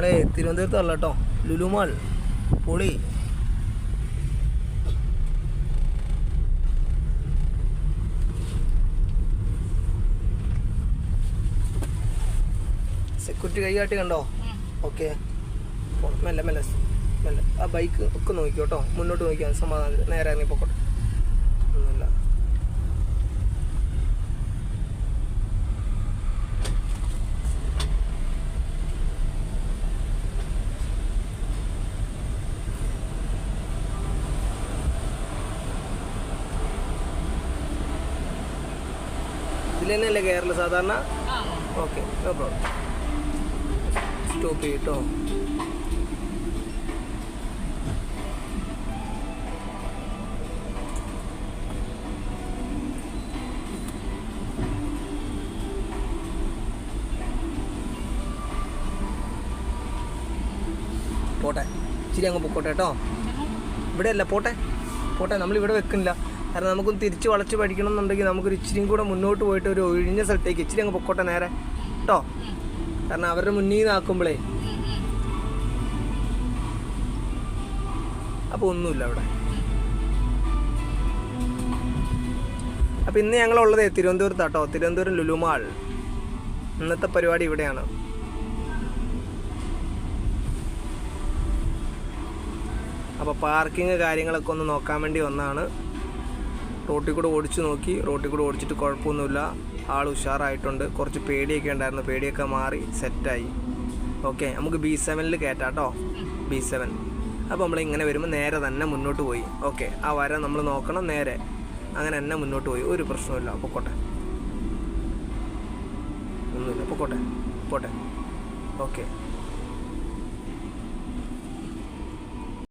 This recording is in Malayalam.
നമ്മളെ തിരുവനന്തപുരത്തല്ല കേട്ടോ, ലുലു മാൾ പൊളി. സെക്യൂരിറ്റി കൈകാട്ടി കണ്ടോ? ഓക്കെ, മെല്ലെ മെല്ലെ മെല്ലെ. ആ ബൈക്ക് ഒക്കെ നോക്കിക്കോ കേട്ടോ, മുന്നോട്ട് നോക്കിയാൽ സമാധാനം. നേരെ ഇറങ്ങി പോക്കോട്ടെ, ഒന്നുമില്ല. ഇതിൽ തന്നെയല്ലേ കയറല് സാധാരണ? Okay, no problem. സ്റ്റോപ്പ് ചെയ്യട്ടോ. പോട്ടെ, ഇച്ചിരി അങ്ങ് പൊക്കോട്ടെ കേട്ടോ. ഇവിടെ അല്ല, പോട്ടെ പോട്ടെ, നമ്മളിവിടെ വെക്കുന്നില്ല. കാരണം നമുക്കൊന്ന് തിരിച്ച് വളച്ച് പഠിക്കണം എന്നുണ്ടെങ്കിൽ നമുക്കൊരു ഇച്ചിരിയും കൂടെ മുന്നോട്ട് പോയിട്ട് ഒരു ഒഴിഞ്ഞ സ്ഥലത്തേക്ക് ഇച്ചിരി അങ്ങ് പൊക്കോട്ടെ നേരെ കേട്ടോ. കാരണം അവരുടെ മുന്നിൽ നിന്ന് ആക്കുമ്പോഴേ അപ്പോൾ ഒന്നുമില്ല അവിടെ. അപ്പം ഇന്ന് ഞങ്ങളുള്ളത് തിരുവനന്തപുരത്താട്ടോ, തിരുവനന്തപുരം ലുലു മാൾ. ഇന്നത്തെ പരിപാടി ഇവിടെയാണ്. അപ്പോൾ പാർക്കിങ് കാര്യങ്ങളൊക്കെ ഒന്ന് നോക്കാൻ വേണ്ടി വന്നതാണ്. റോട്ടിൽ കൂടെ ഓടിച്ചു നോക്കി, റോട്ടിൽ കൂടെ ഓടിച്ചിട്ട് കുഴപ്പമൊന്നുമില്ല, ആൾ ഉഷാറായിട്ടുണ്ട്. കുറച്ച് പേടിയൊക്കെ ഉണ്ടായിരുന്നു, പേടിയൊക്കെ മാറി സെറ്റായി. ഓക്കെ, നമുക്ക് B7 കയറ്റാം കേട്ടോ, B7. അപ്പോൾ നമ്മളിങ്ങനെ വരുമ്പോൾ നേരെ തന്നെ മുന്നോട്ട് പോയി. ഓക്കെ, ആ വര നമ്മൾ നോക്കണം, നേരെ അങ്ങനെ തന്നെ മുന്നോട്ട് പോയി, ഒരു പ്രശ്നമില്ല. പൊക്കോട്ടെ, ഒന്നുമില്ല, പൊക്കോട്ടെ പോട്ടെ. ഓക്കെ.